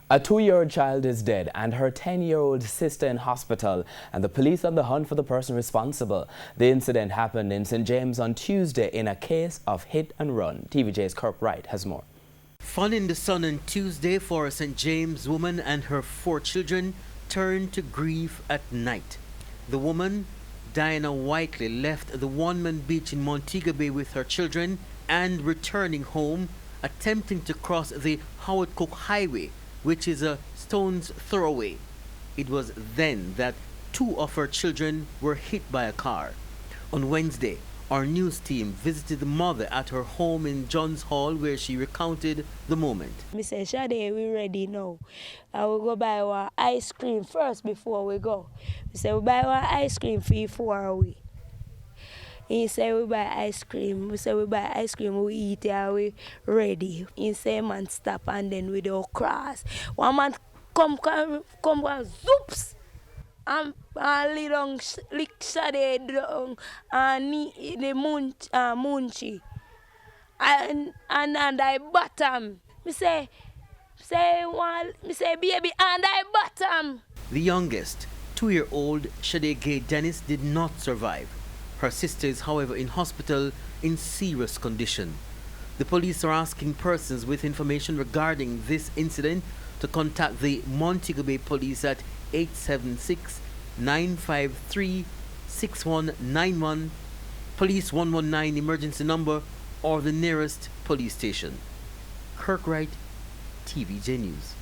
A 2-year-old child is dead and her 10-year-old sister in hospital, and the police on the hunt for the person responsible. The incident happened in St. James on Tuesday in a case of hit and run. TVJ's Kirk Wright has more. Fun in the sun on Tuesday for a St. James woman and her 4 children turned to grief at night. The woman, Diana Whiteley, left the One-Man Beach in Montego Bay with her children and returning home, attempting to cross the Howard Cook Highway, which is a stone's throw away. It was then that 2 of her children were hit by a car. On Wednesday, our news team visited the mother at her home in Johns Hall, where she recounted the moment. I say, Shade, we ready now. I will go buy our ice cream first before we go. We say, we buy our ice cream for you 4 hours. He say, we buy ice cream. We say, we buy ice cream, we eat it, and we ready. He say, man, stop, and then we do cross. One man come, zoops! And lay down, lick Shade down, and the munchie. And I bottom. Me say, baby, and I bottom. The youngest, 2-year-old Shade Gay Dennis, did not survive. Her sister is, however, in hospital in serious condition. The police are asking persons with information regarding this incident to contact the Montego Bay Police at 876-953-6191, Police 119 emergency number, or the nearest police station. Kirk Wright, TVJ News.